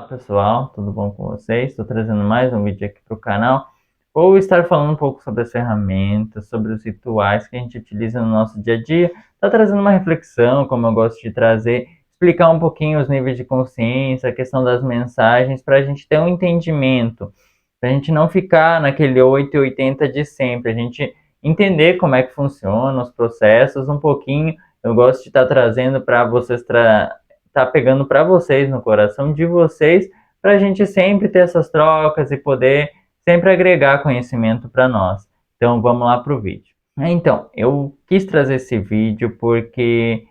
pessoal, tudo bom com vocês? Estou trazendo mais um vídeo aqui para o canal. Vou estar falando um pouco sobre as ferramentas, sobre os rituais que a gente utiliza no nosso dia a dia. Está trazendo uma reflexão, como eu gosto de trazer, explicar um pouquinho os níveis de consciência, a questão das mensagens, para a gente ter um entendimento, para a gente não ficar naquele 880 de sempre, a gente entender como é que funciona os processos um pouquinho. Eu gosto de estar trazendo para vocês tá pegando para vocês, no coração de vocês, para a gente sempre ter essas trocas e poder sempre agregar conhecimento para nós. Então vamos lá para o vídeo. Então, eu quis trazer esse vídeo porque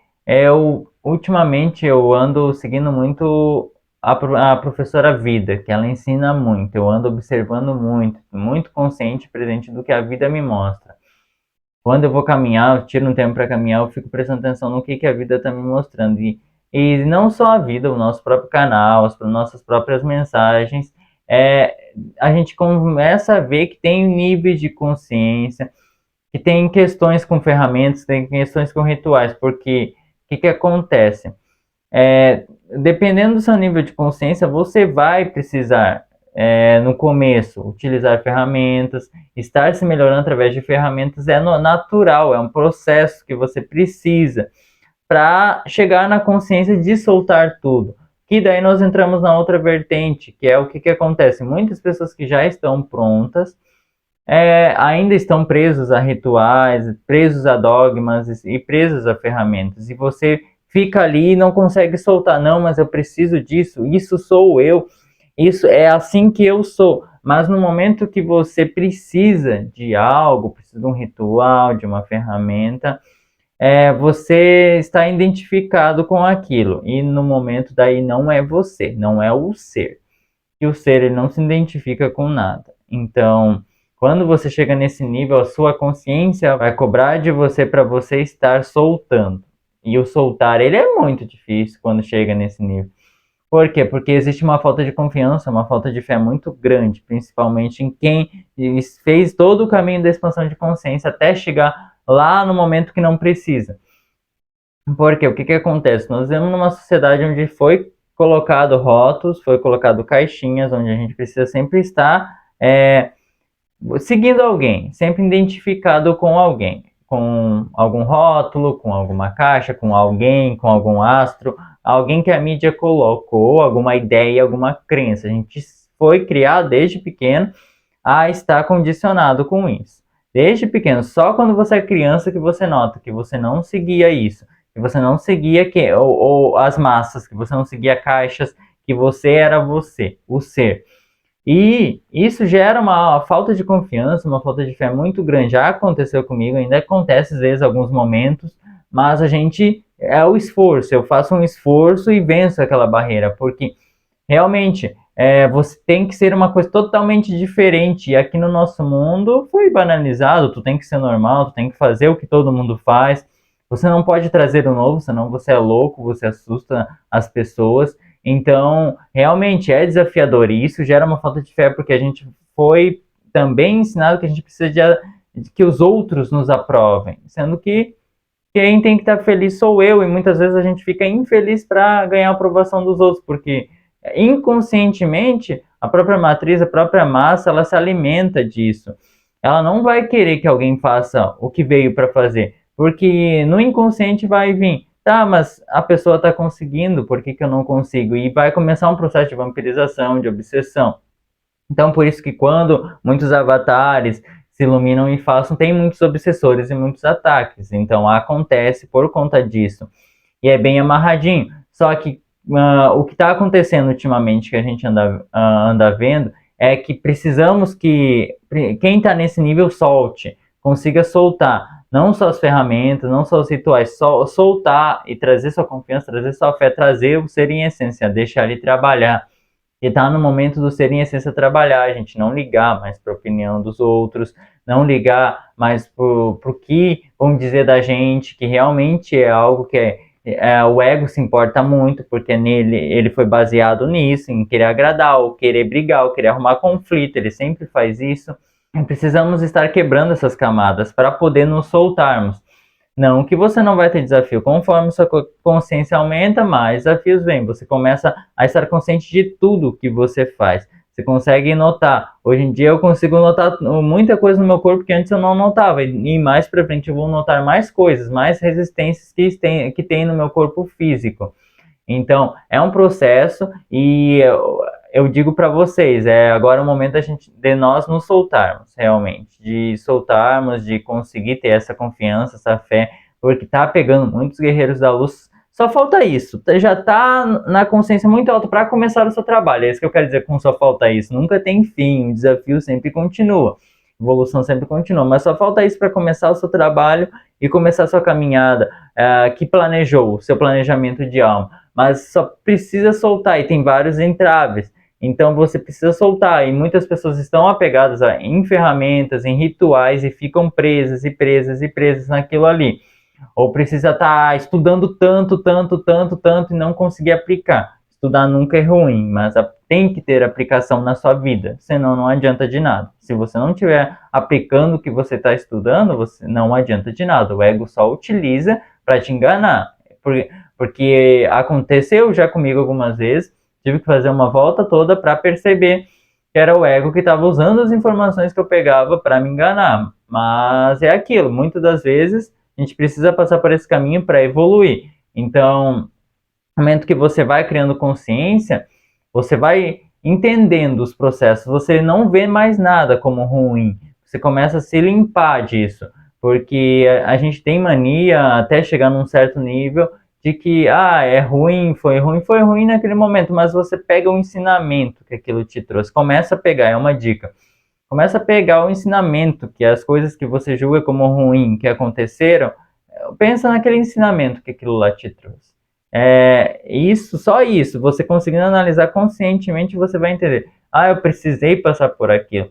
ultimamente eu ando seguindo muito a professora Vida, que ela ensina muito. Eu ando observando muito, muito consciente e presente do que a vida me mostra. Quando eu vou caminhar, eu tiro um tempo para caminhar, eu fico prestando atenção no que a vida está me mostrando. E não só a vida, o nosso próprio canal, as nossas próprias mensagens, a gente começa a ver que tem níveis de consciência, que tem questões com ferramentas, tem questões com rituais, porque o que acontece? Dependendo do seu nível de consciência, você vai precisar, no começo, utilizar ferramentas, estar se melhorando através de ferramentas natural, é um processo que você precisa para chegar na consciência de soltar tudo. Que daí nós entramos na outra vertente, que é o que acontece. Muitas pessoas que já estão prontas ainda estão presos a rituais, presos a dogmas e presos a ferramentas. E você fica ali e não consegue soltar. Não, mas eu preciso disso, isso sou eu, isso é assim que eu sou. Mas no momento que você precisa de algo, precisa de um ritual, de uma ferramenta, você está identificado com aquilo. E no momento daí não é você, não é o ser. E o ser ele não se identifica com nada. Então, quando você chega nesse nível, a sua consciência vai cobrar de você para você estar soltando. E o soltar, ele é muito difícil quando chega nesse nível. Por quê? Porque existe uma falta de confiança, uma falta de fé muito grande, principalmente em quem fez todo o caminho da expansão de consciência até chegar lá no momento que não precisa. Porque o que acontece? Nós vivemos numa sociedade onde foi colocado rótulos, foi colocado caixinhas, onde a gente precisa sempre estar seguindo alguém, sempre identificado com alguém, com algum rótulo, com alguma caixa, com alguém, com algum astro, alguém que a mídia colocou, alguma ideia, alguma crença. A gente foi criado desde pequeno a estar condicionado com isso. Desde pequeno, só quando você é criança que você nota que você não seguia isso, que você não seguia ou as massas, que você não seguia caixas, que você era você, o ser. E isso gera uma falta de confiança, uma falta de fé muito grande. Já aconteceu comigo, ainda acontece às vezes alguns momentos, mas a gente é o esforço. Eu faço um esforço e venço aquela barreira, porque realmente você tem que ser uma coisa totalmente diferente. E aqui no nosso mundo foi banalizado, tu tem que ser normal, tu tem que fazer o que todo mundo faz. Você não pode trazer o novo, senão você é louco, você assusta as pessoas. Então, realmente é desafiador e isso gera uma falta de fé, porque a gente foi também ensinado que a gente precisa de que os outros nos aprovem, sendo que quem tem que estar feliz sou eu, e muitas vezes a gente fica infeliz para ganhar a aprovação dos outros, porque inconscientemente a própria matriz, a própria massa, ela se alimenta disso. Ela não vai querer que alguém faça o que veio para fazer, porque no inconsciente vai vir, tá, mas a pessoa está conseguindo, por que eu não consigo? E vai começar um processo de vampirização, de obsessão. Então, por isso que quando muitos avatares se iluminam e façam, tem muitos obsessores e muitos ataques. Então, acontece por conta disso. E é bem amarradinho. Só que o que está acontecendo ultimamente, que a gente anda vendo, é que precisamos que quem está nesse nível solte, consiga soltar. Não só as ferramentas, não só os rituais, só soltar e trazer sua confiança, trazer sua fé, trazer o ser em essência, deixar ele trabalhar. E tá no momento do ser em essência trabalhar, a gente não ligar mais para a opinião dos outros, não ligar mais pro que vão dizer da gente, que realmente é algo que o ego se importa muito, porque nele ele foi baseado nisso, em querer agradar, ou querer brigar, ou querer arrumar conflito, ele sempre faz isso. E precisamos estar quebrando essas camadas para poder nos soltarmos. Não que você não vai ter desafio, conforme sua consciência aumenta, mais desafios vêm. Você começa a estar consciente de tudo que você faz. Você consegue notar. Hoje em dia eu consigo notar muita coisa no meu corpo que antes eu não notava. E mais pra frente eu vou notar mais coisas, mais resistências que tem no meu corpo físico. Então, é um processo e eu digo para vocês, agora é o momento de nós nos soltarmos, realmente, de soltarmos, de conseguir ter essa confiança, essa fé, porque tá pegando muitos guerreiros da luz. Só falta isso, já tá na consciência muito alta para começar o seu trabalho. É isso que eu quero dizer com só falta isso. Nunca tem fim, o desafio sempre continua, a evolução sempre continua, mas só falta isso para começar o seu trabalho e começar a sua caminhada, que planejou, o seu planejamento de alma, mas só precisa soltar e tem vários entraves. Então você precisa soltar e muitas pessoas estão apegadas em ferramentas, em rituais e ficam presas e presas e presas naquilo ali. Ou precisa estar estudando tanto, tanto, tanto, tanto e não conseguir aplicar. Estudar nunca é ruim, mas tem que ter aplicação na sua vida, senão não adianta de nada. Se você não estiver aplicando o que você está estudando, você não adianta de nada. O ego só utiliza para te enganar. Porque aconteceu já comigo algumas vezes, tive que fazer uma volta toda para perceber que era o ego que estava usando as informações que eu pegava para me enganar. Mas é aquilo, muitas das vezes a gente precisa passar por esse caminho para evoluir. Então, no momento que você vai criando consciência, você vai entendendo os processos, você não vê mais nada como ruim, você começa a se limpar disso, porque a gente tem mania até chegar num certo nível de que, é ruim, foi ruim naquele momento, mas você pega o ensinamento que aquilo te trouxe, começa a pegar, é uma dica, começa a pegar o ensinamento, que as coisas que você julga como ruim, que aconteceram, pensa naquele ensinamento que aquilo lá te trouxe. Isso, só isso, você conseguindo analisar conscientemente, você vai entender, eu precisei passar por aquilo.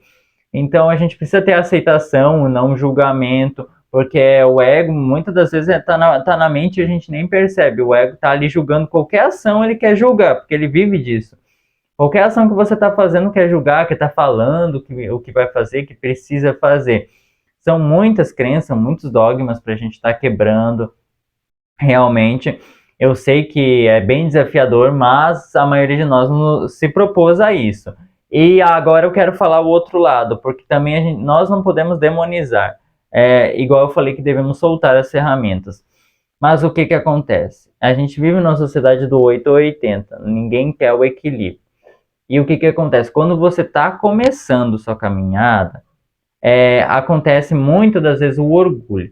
Então a gente precisa ter aceitação, não julgamento, porque o ego muitas das vezes tá na mente e a gente nem percebe. O ego tá ali julgando qualquer ação, ele quer julgar, porque ele vive disso. Qualquer ação que você está fazendo quer julgar, quer estar falando o que vai fazer, que precisa fazer. São muitas crenças, muitos dogmas para a gente estar quebrando. Realmente, eu sei que é bem desafiador, mas a maioria de nós se propôs a isso. E agora eu quero falar o outro lado, porque também nós não podemos demonizar. Igual eu falei que devemos soltar as ferramentas. Mas o que acontece? A gente vive numa sociedade do 8 ou 80. Ninguém quer o equilíbrio. E o que acontece? Quando você está começando sua caminhada, acontece muito das vezes o orgulho.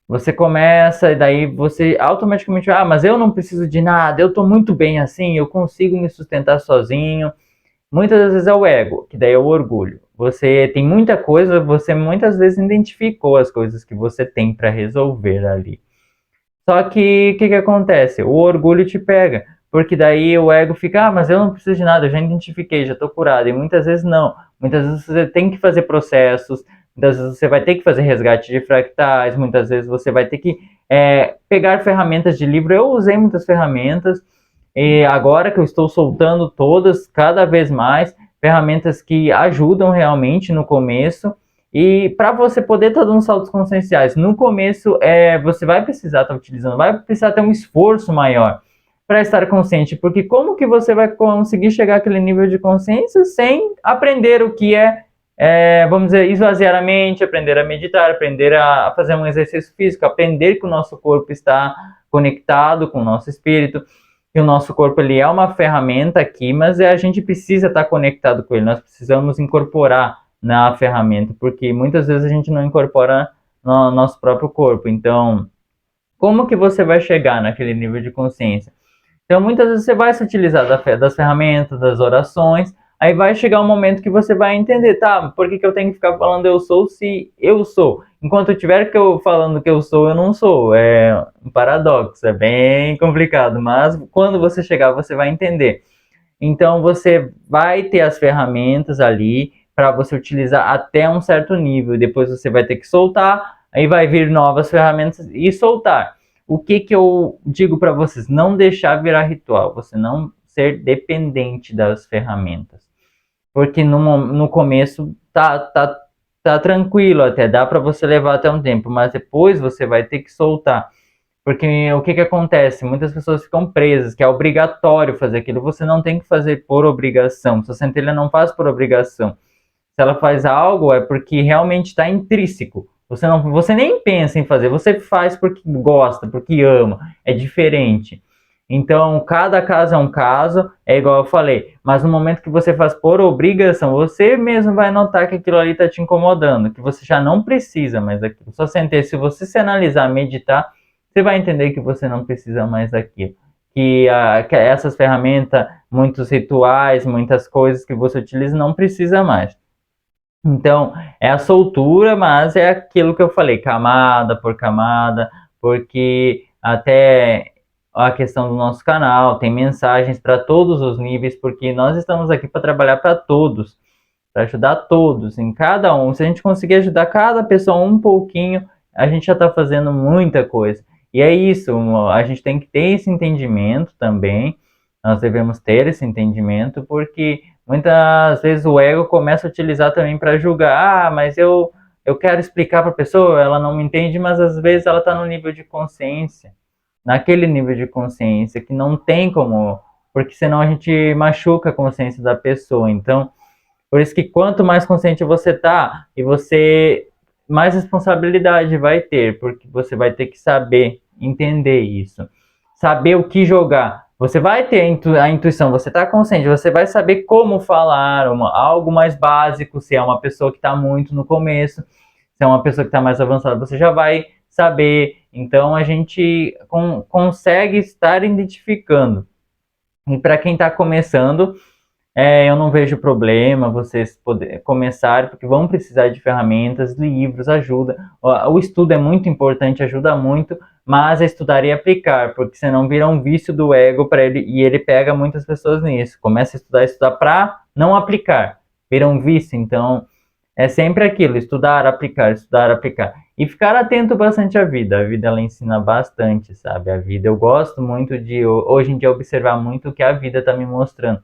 Você começa e daí você automaticamente, mas eu não preciso de nada, eu estou muito bem assim, eu consigo me sustentar sozinho. Muitas das vezes é o ego, que daí é o orgulho. Você tem muita coisa, você muitas vezes identificou as coisas que você tem para resolver ali. Só que o que acontece? O orgulho te pega, porque daí o ego fica, mas eu não preciso de nada, eu já identifiquei, já estou curado. E muitas vezes não. Muitas vezes você tem que fazer processos, muitas vezes você vai ter que fazer resgate de fractais, muitas vezes você vai ter que pegar ferramentas de livro. Eu usei muitas ferramentas, e agora que eu estou soltando todas, cada vez mais, ferramentas que ajudam realmente no começo. E para você poder estar dando saltos conscienciais, no começo você vai precisar estar utilizando, vai precisar ter um esforço maior para estar consciente, porque como que você vai conseguir chegar àquele nível de consciência sem aprender o que vamos dizer, esvaziar a mente, aprender a meditar, aprender a fazer um exercício físico, aprender que o nosso corpo está conectado com o nosso espírito, que o nosso corpo ele é uma ferramenta aqui, mas a gente precisa estar conectado com ele, nós precisamos incorporar na ferramenta, porque muitas vezes a gente não incorpora no nosso próprio corpo. Então, como que você vai chegar naquele nível de consciência? Então, muitas vezes você vai se utilizar das ferramentas, das orações, aí vai chegar um momento que você vai entender, por que eu tenho que ficar falando eu sou se eu sou? Enquanto eu estiver falando que eu sou, eu não sou. É um paradoxo, é bem complicado, mas quando você chegar, você vai entender. Então, você vai ter as ferramentas ali, para você utilizar até um certo nível. Depois você vai ter que soltar, aí vai vir novas ferramentas e soltar. O que eu digo para vocês? Não deixar virar ritual, você não ser dependente das ferramentas. Porque no começo tá tá tranquilo até, dá para você levar até um tempo, mas depois você vai ter que soltar. Porque o que que acontece? Muitas pessoas ficam presas, que é obrigatório fazer aquilo. Você não tem que fazer por obrigação. Sua centelha não faz por obrigação. Se ela faz algo, é porque realmente está intrínseco. Você nem pensa em fazer, você faz porque gosta, porque ama. É diferente. Então, cada caso é um caso, é igual eu falei. Mas no momento que você faz por obrigação, você mesmo vai notar que aquilo ali está te incomodando, que você já não precisa mais daquilo. Só sentir, se você se analisar, meditar, você vai entender que você não precisa mais daquilo. Que essas ferramentas, muitos rituais, muitas coisas que você utiliza, não precisa mais. Então, é a soltura, mas é aquilo que eu falei, camada por camada, porque até a questão do nosso canal tem mensagens para todos os níveis, porque nós estamos aqui para trabalhar para todos, para ajudar todos, em cada um. Se a gente conseguir ajudar cada pessoa um pouquinho, a gente já está fazendo muita coisa. E é isso, a gente tem que ter esse entendimento também, nós devemos ter esse entendimento, porque muitas vezes o ego começa a utilizar também para julgar, mas eu quero explicar para a pessoa, ela não me entende, mas às vezes ela está no nível de consciência, naquele nível de consciência que não tem como, porque senão a gente machuca a consciência da pessoa. Então, por isso que quanto mais consciente você tá, e você mais responsabilidade vai ter, porque você vai ter que saber entender isso, saber o que jogar. Você vai ter a intuição, você está consciente, você vai saber como falar algo mais básico, se é uma pessoa que está muito no começo, se é uma pessoa que está mais avançada, você já vai saber. Então a gente consegue estar identificando. E para quem está começando, eu não vejo problema vocês poder começar, porque vão precisar de ferramentas, livros, ajuda. O estudo é muito importante, ajuda muito, mas é estudar e aplicar, porque senão vira um vício do ego para ele, e ele pega muitas pessoas nisso. Começa a estudar para não aplicar, vira um vício. Então, é sempre aquilo, estudar, aplicar, e ficar atento bastante à vida. A vida ela ensina bastante, sabe? A vida, eu gosto muito de hoje em dia observar muito o que a vida está me mostrando,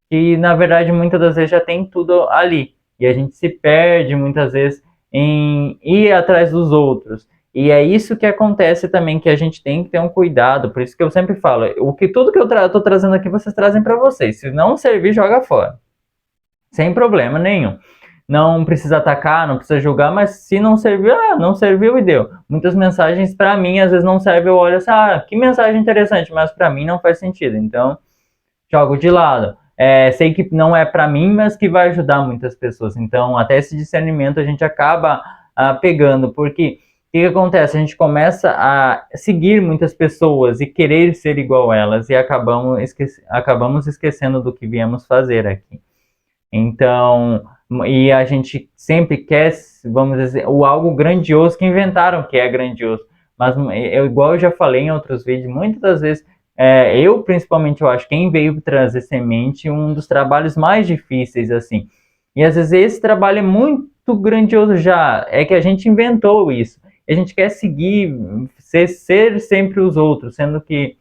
que na verdade muitas das vezes já tem tudo ali, e a gente se perde muitas vezes em ir atrás dos outros. E é isso que acontece também, que a gente tem que ter um cuidado. Por isso que eu sempre falo, tudo que eu tô trazendo aqui, vocês trazem para vocês. Se não servir, joga fora, sem problema nenhum. Não precisa atacar, não precisa julgar, mas se não serviu, não serviu e deu. Muitas mensagens para mim às vezes não servem, eu olho assim, que mensagem interessante, mas para mim não faz sentido, então jogo de lado. Sei que não é para mim, mas que vai ajudar muitas pessoas. Então, até esse discernimento a gente acaba pegando, porque o que acontece? A gente começa a seguir muitas pessoas e querer ser igual a elas, e acabamos esquecendo do que viemos fazer aqui. Então, e a gente sempre quer, vamos dizer, o algo grandioso que inventaram que é grandioso. Mas igual eu já falei em outros vídeos, muitas das vezes, eu principalmente, eu acho, quem veio trazer semente, um dos trabalhos mais difíceis, assim. E às vezes esse trabalho é muito grandioso já, é que a gente inventou isso. A gente quer seguir, ser sempre os outros, sendo que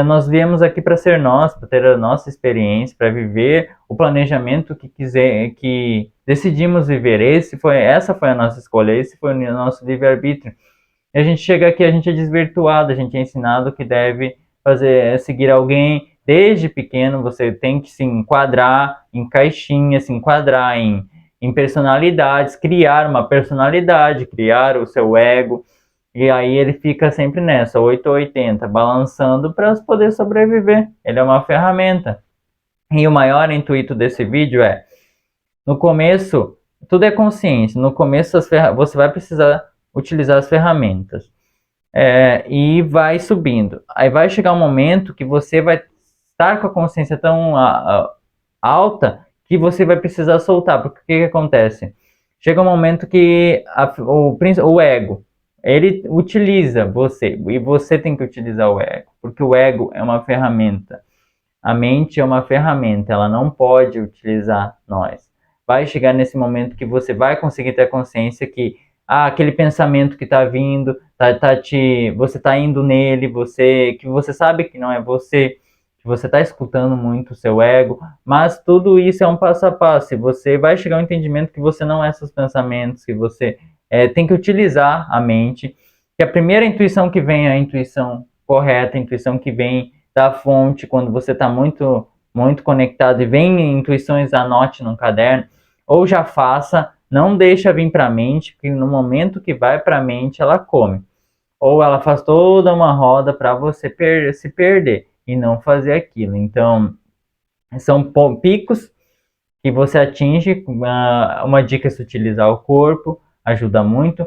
nós viemos aqui para ser nós, para ter a nossa experiência, para viver o planejamento que decidimos viver. Essa foi a nossa escolha, esse foi o nosso livre-arbítrio. E a gente chega aqui, a gente é desvirtuado, a gente é ensinado que deve seguir alguém. Desde pequeno você tem que se enquadrar em caixinhas, se enquadrar em personalidades, criar uma personalidade, criar o seu ego. E aí ele fica sempre nessa, 8 ou 80, balançando para poder sobreviver. Ele é uma ferramenta. E o maior intuito desse vídeo é, no começo, tudo é consciência. No começo você vai precisar utilizar as ferramentas. E vai subindo. Aí vai chegar um momento que você vai estar com a consciência tão alta que você vai precisar soltar. Porque o que acontece? Chega um momento que o ego, ele utiliza você, e você tem que utilizar o ego, porque o ego é uma ferramenta. A mente é uma ferramenta, ela não pode utilizar nós. Vai chegar nesse momento que você vai conseguir ter consciência que aquele pensamento que está vindo, você está indo nele, que você sabe que não é você, que você está escutando muito o seu ego, mas tudo isso é um passo a passo, e você vai chegar ao entendimento que você não é esses pensamentos, que você tem que utilizar a mente, que a primeira intuição que vem é a intuição correta, a intuição que vem da fonte, quando você está muito, muito conectado e vem intuições, anote num caderno, ou já faça, não deixa vir para a mente, porque no momento que vai para a mente, ela come. Ou ela faz toda uma roda para você se perder e não fazer aquilo. Então, são picos que você atinge. Uma dica é se utilizar o corpo, ajuda muito.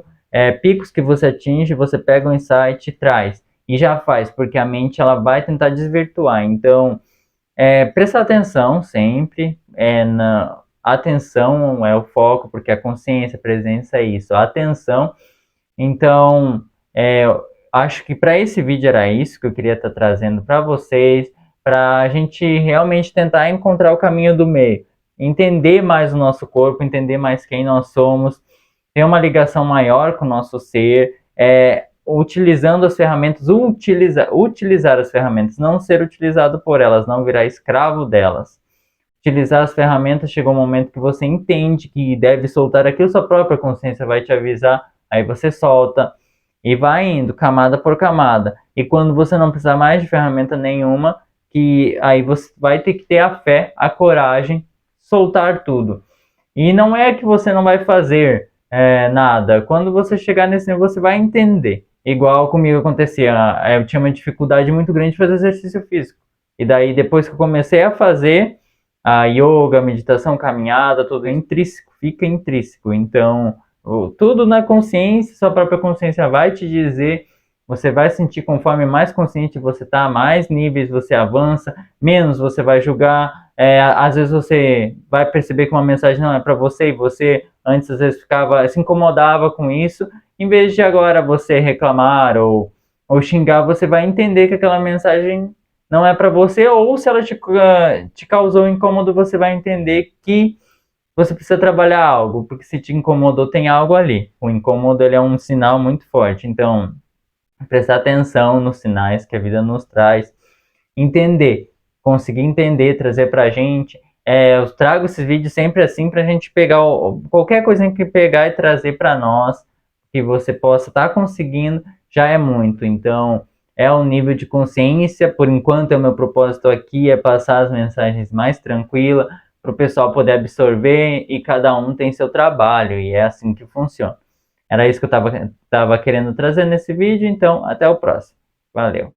Picos que você atinge, você pega um insight e traz. E já faz, porque a mente ela vai tentar desvirtuar. Então, prestar atenção sempre. Atenção é o foco, porque a consciência, a presença é isso. A atenção. Então, acho que para esse vídeo era isso que eu queria estar trazendo para vocês, para a gente realmente tentar encontrar o caminho do meio, entender mais o nosso corpo, entender mais quem nós somos, ter uma ligação maior com o nosso ser, utilizando as ferramentas, utilizar as ferramentas, não ser utilizado por elas, não virar escravo delas. Utilizar as ferramentas, chegou um momento que você entende que deve soltar aquilo, sua própria consciência vai te avisar, aí você solta e vai indo camada por camada. E quando você não precisar mais de ferramenta nenhuma, que aí você vai ter que ter a fé, a coragem, soltar tudo. E não é que você não vai fazer nada. Quando você chegar nesse nível, você vai entender. Igual comigo acontecia, eu tinha uma dificuldade muito grande de fazer exercício físico. E daí, depois que eu comecei a fazer a yoga, meditação, caminhada, tudo intrínseco, fica intrínseco. Então, tudo na consciência, sua própria consciência vai te dizer, você vai sentir conforme mais consciente você está, mais níveis você avança, menos você vai julgar. Às vezes você vai perceber que uma mensagem não é para você, e você antes às vezes se incomodava com isso, em vez de agora você reclamar ou xingar, você vai entender que aquela mensagem não é para você, ou se ela te causou incômodo, você vai entender que você precisa trabalhar algo, porque se te incomodou, tem algo ali. O incômodo ele é um sinal muito forte, então prestar atenção nos sinais que a vida nos traz, entender, conseguir entender, trazer pra gente. Eu trago esses vídeos sempre assim pra gente pegar qualquer coisa que pegar e trazer para nós, que você possa estar conseguindo, já é muito. Então, é um nível de consciência, por enquanto o meu propósito aqui é passar as mensagens mais tranquila, para o pessoal poder absorver, e cada um tem seu trabalho, e é assim que funciona. Era isso que eu estava querendo trazer nesse vídeo, então até o próximo. Valeu!